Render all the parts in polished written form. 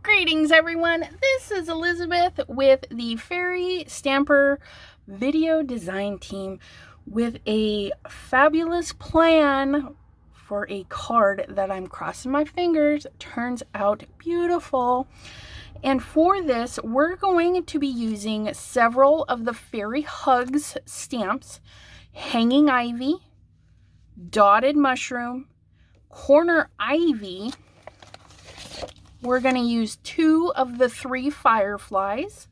Greetings everyone, this is Elizabeth with the Fairy Stamper video design team with a fabulous plan for a card that I'm crossing my fingers turns out beautiful. And for this, we're going to be using several of the Fairy Hugs stamps: Hanging Ivy, Dotted Mushroom, Corner Ivy. We're going to use 2 of the 3 fireflies,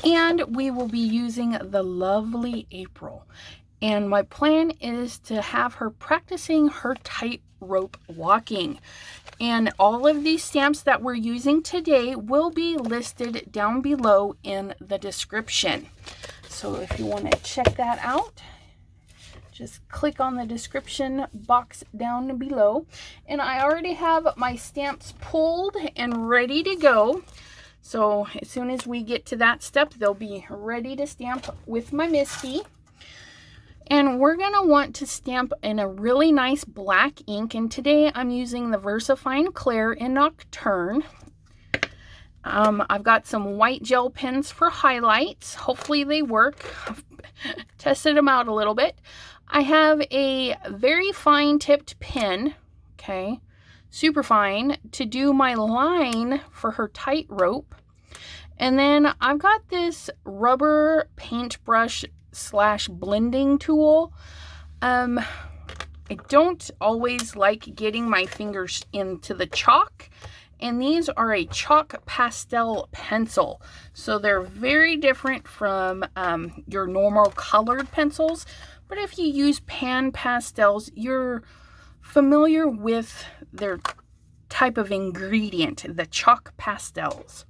and we will be using the lovely April. And my plan is to have her practicing her tightrope walking. And all of these stamps that we're using today will be listed down below in the description. So if you want to check that out, just click on the description box down below. And I already have my stamps pulled and ready to go. So as soon as we get to that step, they'll be ready to stamp with my Misty. And we're going to want to stamp in a really nice black ink. And today I'm using the VersaFine Clair in Nocturne. I've got some white gel pens for highlights. Hopefully they work. I've tested them out a little bit. I have a very fine tipped pen, okay, super fine, to do my line for her tightrope. And then I've got this rubber paintbrush / blending tool. I don't always like getting my fingers into the chalk. And these are a chalk pastel pencil. So they're very different from your normal colored pencils. But if you use pan pastels, you're familiar with their type of ingredient, the chalk pastels.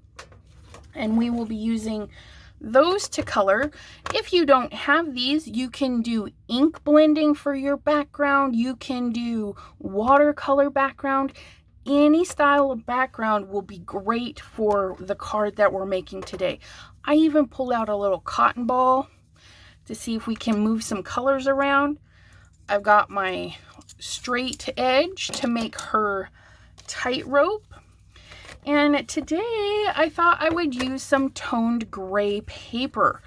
And we will be using those to color. If you don't have these, you can do ink blending for your background. You can do watercolor background. Any style of background will be great for the card that we're making today. I even pulled out a little cotton ball to see if we can move some colors around. I've got my straight edge to make her tightrope. And today I thought I would use some toned gray paper.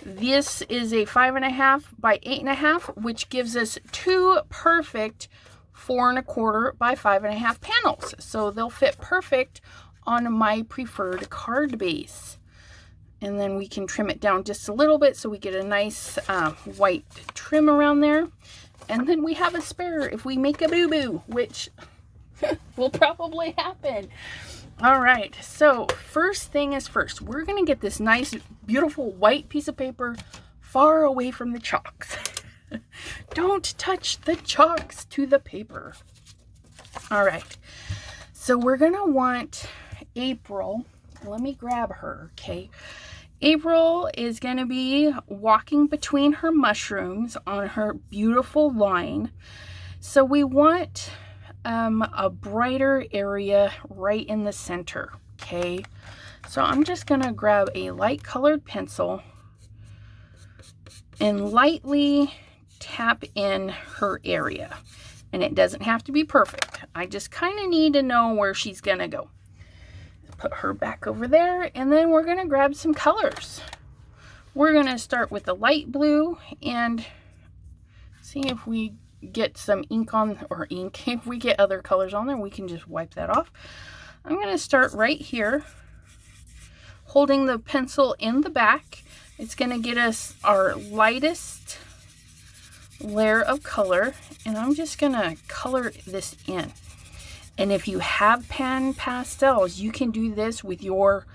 This is a 5.5 by 8.5, which gives us 2 perfect 4.25 by 5.5 panels. So they'll fit perfect on my preferred card base. And then we can trim it down just a little bit so we get a nice white trim around there. And then we have a spare if we make a boo-boo, which will probably happen. All right, so first thing is first, we're going to get this nice, beautiful white piece of paper far away from the chalks. Don't touch the chalks to the paper. All right, so we're going to want April. Let me grab her, okay? April is going to be walking between her mushrooms on her beautiful line. So we want a brighter area right in the center, okay? So I'm just going to grab a light colored pencil and lightly tap in her area. And it doesn't have to be perfect. I just kind of need to know where she's going to go. Put her back over there, and then we're going to grab some colors. We're going to start with the light blue and see if we get some ink on, or ink. If we get other colors on there, we can just wipe that off. I'm going to start right here, holding the pencil in the back. It's going to get us our lightest layer of color, and I'm just going to color this in. And if you have pan pastels, you can do this with your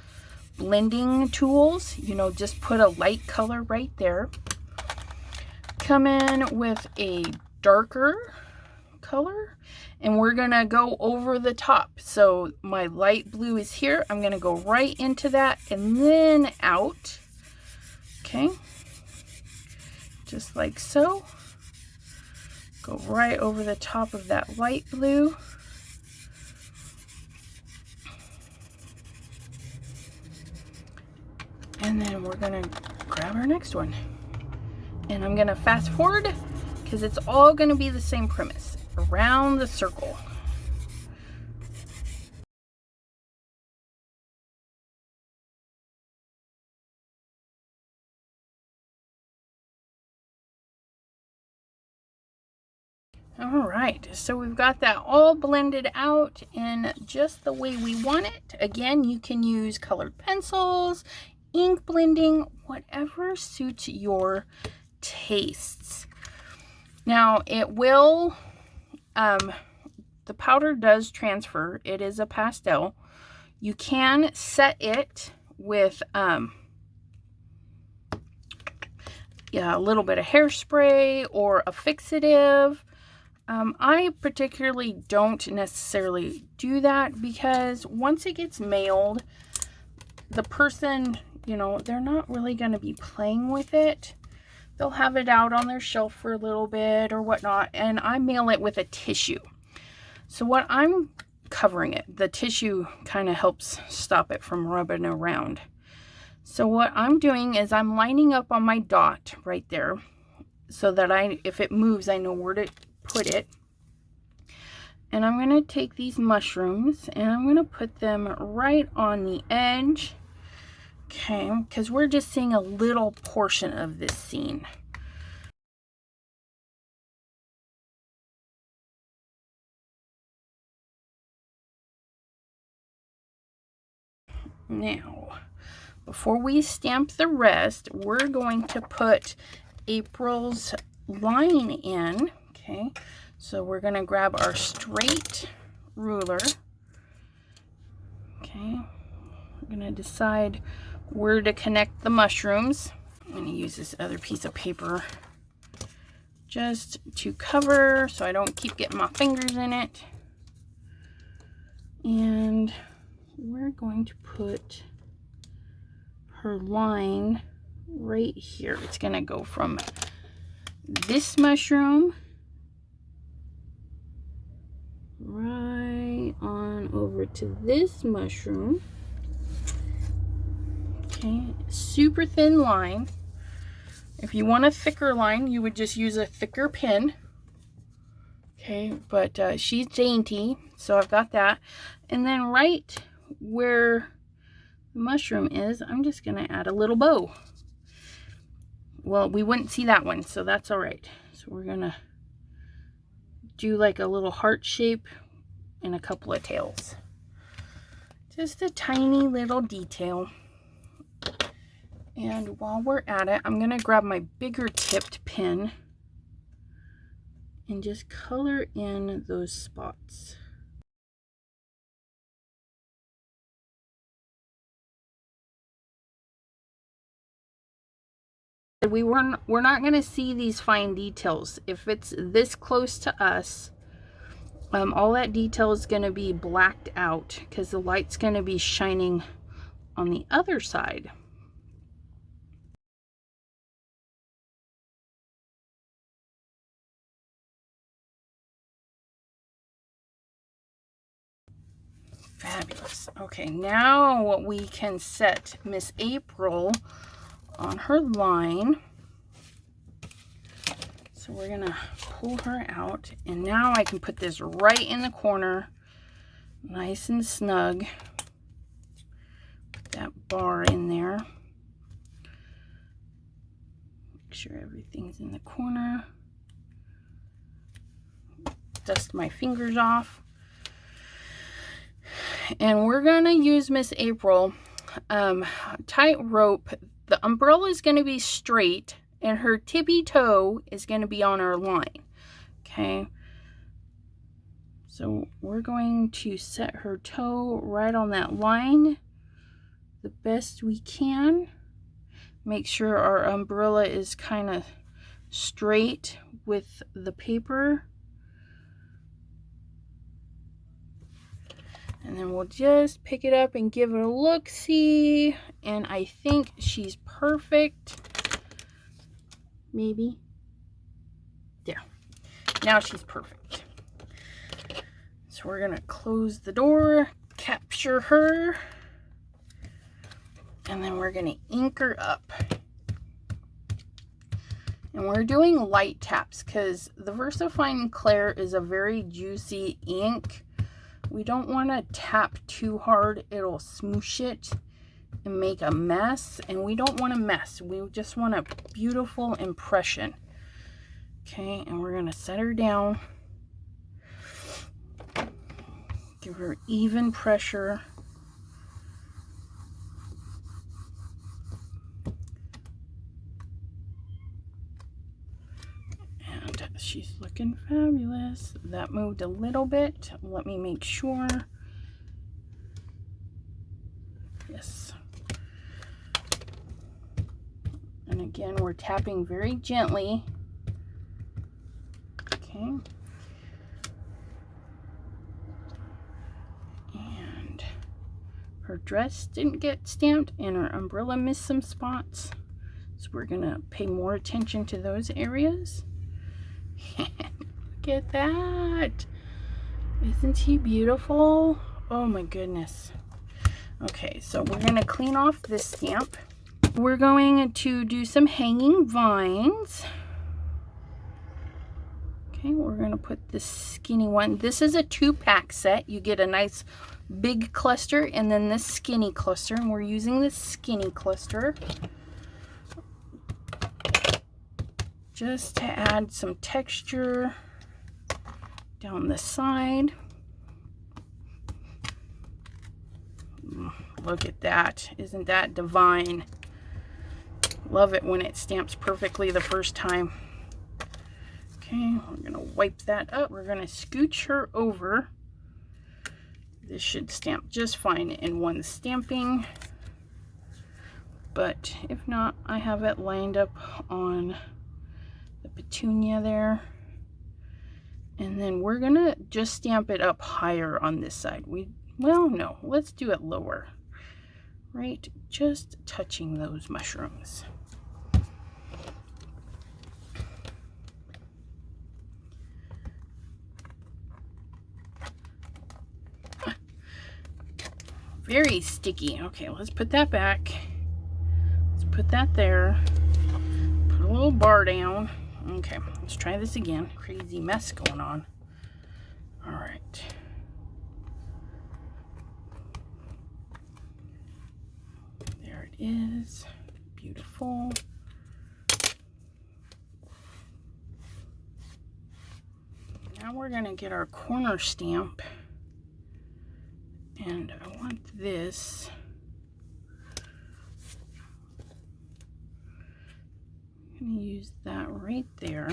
blending tools. You know, just put a light color right there. Come in with a darker color, and we're gonna go over the top. So my light blue is here. I'm gonna go right into that and then out. Okay, just like so. Go right over the top of that light blue. And then we're gonna grab our next one. And I'm gonna fast forward because it's all going to be the same premise, around the circle. All right, so we've got that all blended out in just the way we want it. Again, you can use colored pencils, ink blending, whatever suits your tastes. Now it will, the powder does transfer. It is a pastel. You can set it with a little bit of hairspray or a fixative. I particularly don't necessarily do that because once it gets mailed, the person, you know, they're not really going to be playing with it. They'll have it out on their shelf for a little bit or whatnot, and I mail it with a tissue. So what I'm covering it, the tissue kind of helps stop it from rubbing around. So what I'm doing is I'm lining up on my dot right there so that if it moves, I know where to put it. And I'm going to take these mushrooms and I'm going to put them right on the edge. Okay, because we're just seeing a little portion of this scene. Now, before we stamp the rest, we're going to put April's line in. Okay, so we're going to grab our straight ruler. Okay, we're going to decide where to connect the mushrooms. I'm going to use this other piece of paper just to cover so I don't keep getting my fingers in it. And we're going to put her line right here. It's going to go from this mushroom right on over to this mushroom. Okay, super thin line. If you want a thicker line, you would just use a thicker pin. Okay, but she's dainty, so I've got that. And then right where the mushroom is, I'm just going to add a little bow. Well, we wouldn't see that one, so that's all right. So we're going to do like a little heart shape and a couple of tails. Just a tiny little detail. And while we're at it, I'm going to grab my bigger tipped pen and just color in those spots. We're not going to see these fine details. If it's this close to us, all that detail is going to be blacked out because the light's going to be shining on the other side. Fabulous. Okay, now we can set Miss April on her line. So we're gonna pull her out, and now I can put this right in the corner, nice and snug. Put that bar in there. Make sure everything's in the corner. Dust my fingers off. And we're gonna use Miss April tightrope. The umbrella is going to be straight and her tippy toe is going to be on our line. Okay, so we're going to set her toe right on that line the best we can. Make sure our umbrella is kind of straight with the paper. And then we'll just pick it up and give it a look-see. And I think she's perfect. Maybe. There. Now she's perfect. So we're going to close the door, capture her, and then we're going to ink her up. And And we're doing light taps because the VersaFine Clair is a very juicy ink. We don't want to tap too hard. It'll smoosh it and make a mess. And we don't want a mess. We just want a beautiful impression. Okay, and we're going to set her down. Give her even pressure. She's looking fabulous. That moved a little bit. Let me make sure. Yes. And again, we're tapping very gently. Okay. And her dress didn't get stamped and her umbrella missed some spots. So we're going to pay more attention to those areas. Look at that. Isn't he beautiful? Oh my goodness. Okay, so we're going to clean off this stamp. We're going to do some hanging vines. Okay, we're going to put this skinny one. This is a 2-pack set. You get a nice big cluster and then this skinny cluster. And we're using this skinny cluster just to add some texture down the side. Look at that. Isn't that divine? Love it when it stamps perfectly the first time. Okay, we're going to wipe that up. We're going to scooch her over. This should stamp just fine in one stamping. But if not, I have it lined up on the petunia there. And then we're gonna just stamp it up higher on this side. Well, no, let's do it lower. Right, just touching those mushrooms. Very sticky. Okay, let's put that back. Let's put that there. Put a little bar down. Okay, let's try this again. Crazy mess going on. All right. There it is. Beautiful. Now we're going to get our corner stamp. And I want this. I'm going to use that right there.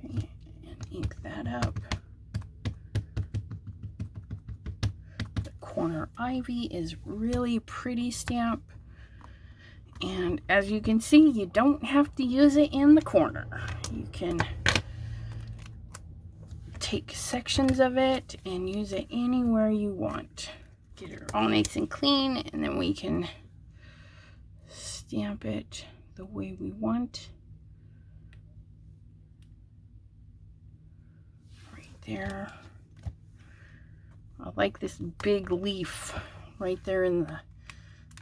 Okay, and ink that up. The corner ivy is really pretty stamp. And as you can see, you don't have to use it in the corner. You can take sections of it and use it anywhere you want. Get it all nice and clean, and then we can stamp it the way we want. Right there. I like this big leaf right there in the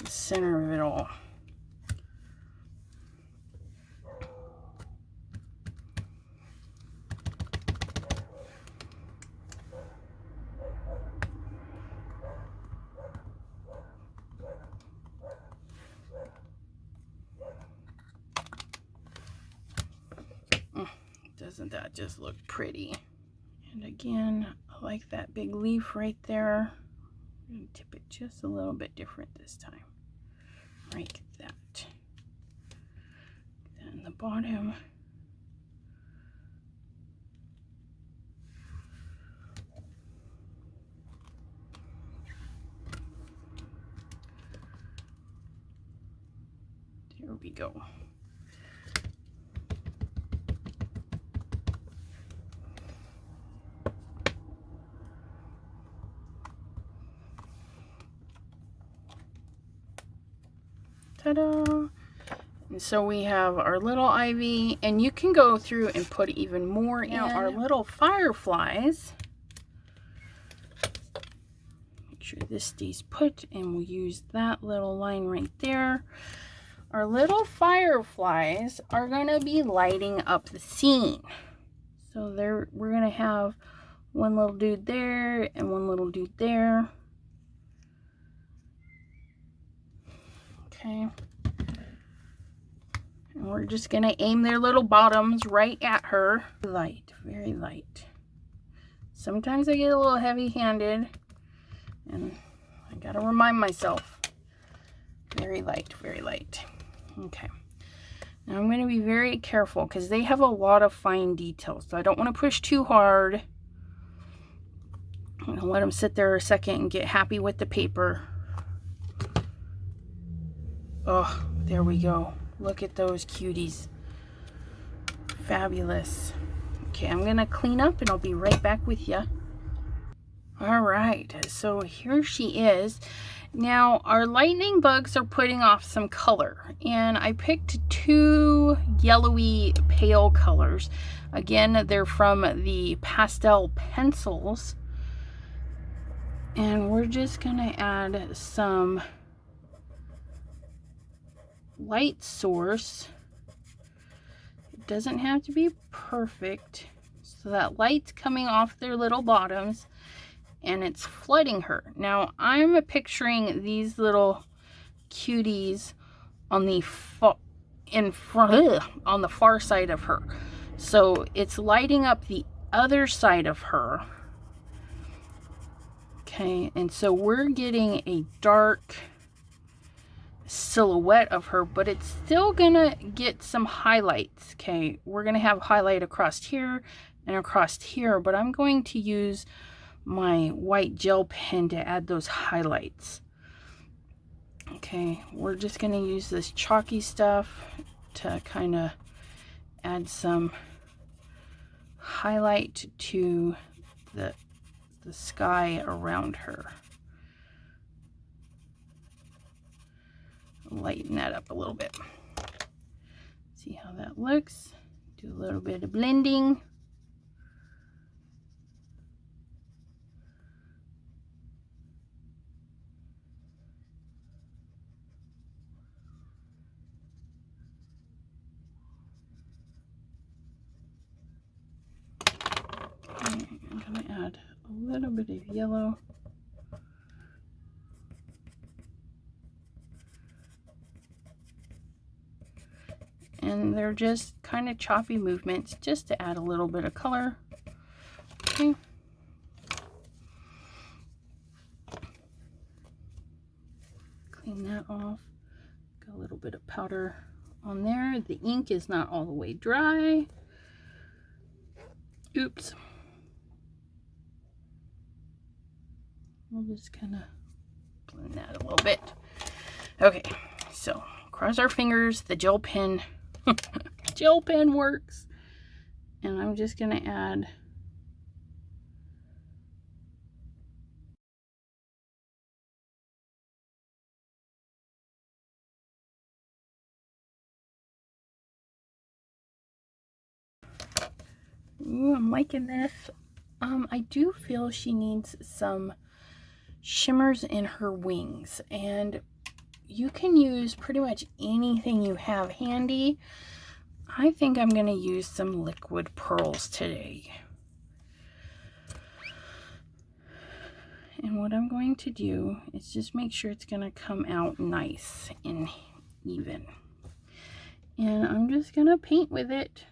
center of it all. Doesn't that just look pretty? And again, I like that big leaf right there. I'm going to tip it just a little bit different this time. Like that. Then the bottom. There we go. Ta-da! And so we have our little ivy, and you can go through and put even more in. Now our little fireflies, sure this stays put, and we'll use that little line right there. Our little fireflies are going to be lighting up the scene. So there, we're going to have one little dude there and one little dude there. Okay. And we're just going to aim their little bottoms right at her. Light, very light. Sometimes I get a little heavy-handed, and I got to remind myself. Very light, very light. Okay. Now I'm going to be very careful because they have a lot of fine details. So I don't want to push too hard. I'm going to let them sit there a second and get happy with the paper. Oh, there we go. Look at those cuties. Fabulous. Okay, I'm going to clean up and I'll be right back with you. All right, so here she is. Now, our lightning bugs are putting off some color, and I picked two yellowy pale colors. Again, they're from the pastel pencils. And we're just going to add some light source. It doesn't have to be perfect. So that light's coming off their little bottoms, and it's flooding her. Now, I'm picturing these little cuties on the on the far side of her. So it's lighting up the other side of her. Okay, and so we're getting a dark silhouette of her, but it's still gonna get some highlights. Okay, we're gonna have highlight across here and across here, but I'm going to use my white gel pen to add those highlights. Okay, we're just going to use this chalky stuff to kind of add some highlight to the sky around her. Lighten that up a little bit. See how that looks. Do a little bit of blending. I'm going to add a little bit of yellow. And they're just kind of choppy movements just to add a little bit of color. Okay. Clean that off. Got a little bit of powder on there. The ink is not all the way dry. Oops. We'll just kind of blend that a little bit. Okay, so cross our fingers. The gel pen, gel pen works. And I'm just going to add ooh, I'm liking this. I do feel she needs some shimmers in her wings, and you can use pretty much anything you have handy. I think I'm going to use some liquid pearls today. And what I'm going to do is just make sure it's going to come out nice and even. And I'm just going to paint with it.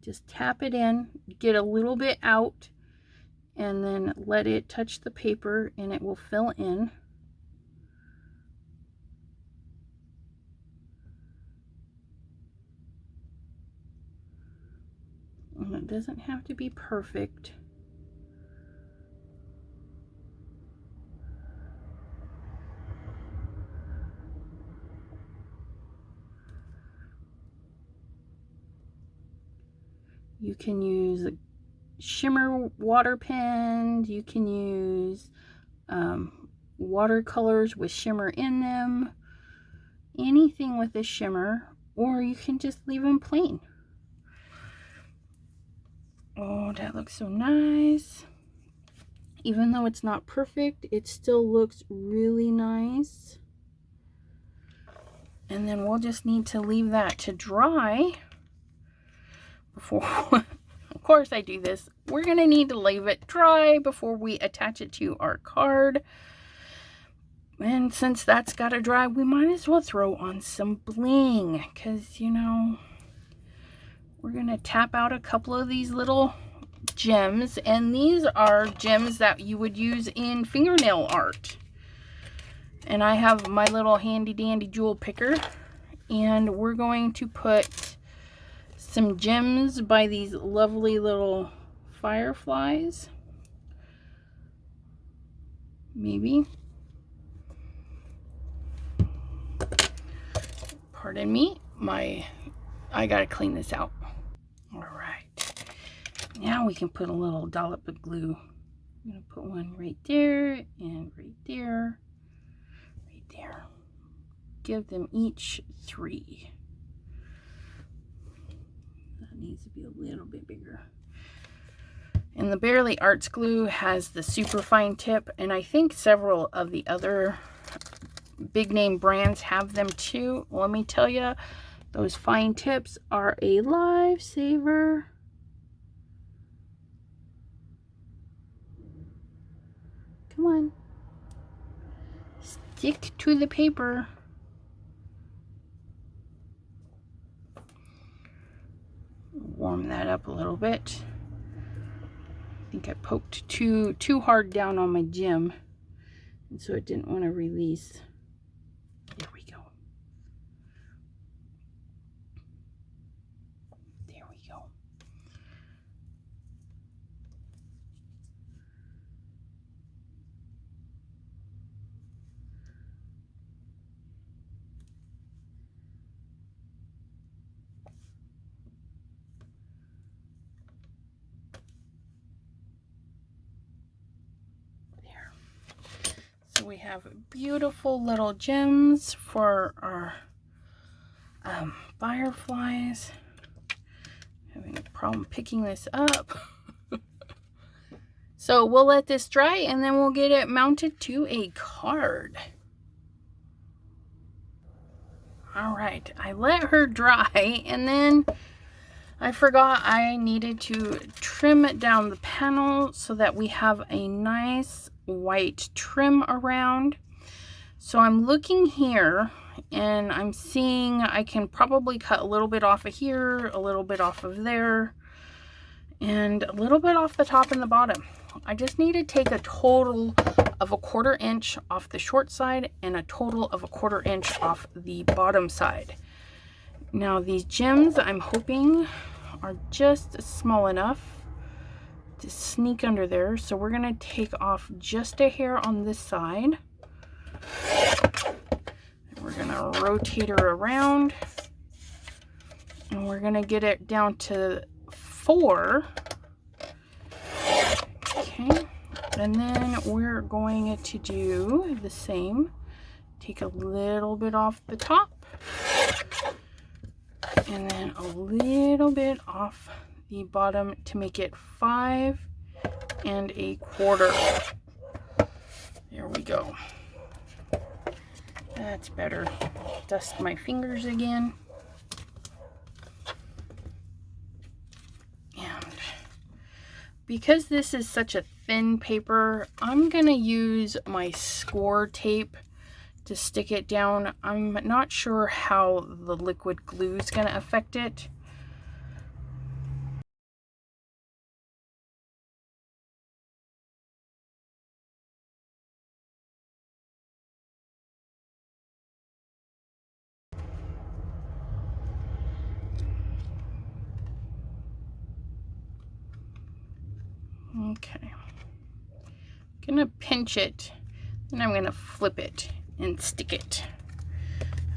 Just tap it in, get a little bit out, and then let it touch the paper and it will fill in. And it doesn't have to be perfect. You can use shimmer water pens. You can use watercolors with shimmer in them. Anything with a shimmer, or you can just leave them plain. Oh, that looks so nice. Even though it's not perfect, it still looks really nice. And then we'll just need to leave that to dry before, of course I do this. We're gonna need to leave it dry before we attach it to our card. And since that's gotta dry, we might as well throw on some bling, because, you know, we're gonna tap out a couple of these little gems, and these are gems that you would use in fingernail art. And I have my little handy dandy jewel picker, and we're going to put some gems by these lovely little fireflies. Maybe. Pardon me, I gotta clean this out. All right, now we can put a little dollop of glue. I'm gonna put one right there and right there. There. Give them each 3. That needs to be a little bit bigger. And the Barely Arts glue has the super fine tip, and I think several of the other big name brands have them too. Let me tell you, those fine tips are a lifesaver. Come on. Stick to the paper. Warm that up a little bit. I think I poked too hard down on my gem, and so it didn't want to release. There we go. There we go. So we have beautiful little gems for our fireflies. Having a problem picking this up. So we'll let this dry, and then we'll get it mounted to a card. All right, I let her dry, and then I forgot I needed to trim down the panel so that we have a nice white trim around. So I'm looking here, and I'm seeing I can probably cut a little bit off of here, a little bit off of there, and a little bit off the top and the bottom. I just need to take a total of a 1/4 inch off the short side and a total of a 1/4 inch off the bottom side. Now these gems, I'm hoping, are just small enough to sneak under there. So we're gonna take off just a hair on this side. And we're gonna rotate her around, and we're gonna get it down to 4. Okay, and then we're going to do the same. Take a little bit off the top, and then a little bit off the bottom to make it 5 1/4. There we go. That's better. Dust my fingers again. And because this is such a thin paper, I'm gonna use my score tape to stick it down. I'm not sure how the liquid glue is gonna affect it. Okay, I'm gonna pinch it, and I'm gonna flip it and stick it.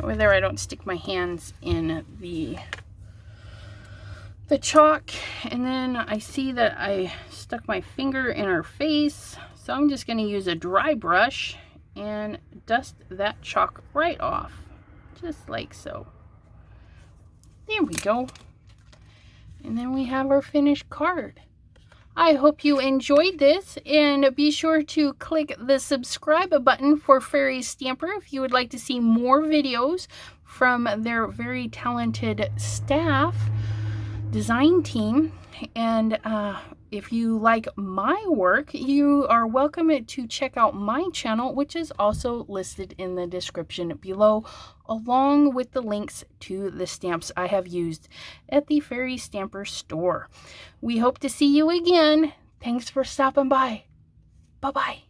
Over there, I don't stick my hands in the chalk. And then I see that I stuck my finger in her face, so I'm just gonna use a dry brush and dust that chalk right off, just like so. There we go. And then we have our finished card. I hope you enjoyed this, and be sure to click the subscribe button for Fairy Stamper if you would like to see more videos from their very talented staff design team. And if you like my work, you are welcome to check out my channel, which is also listed in the description below, along with the links to the stamps I have used at the Fairy Stamper store. We hope to see you again. Thanks for stopping by. Bye-bye.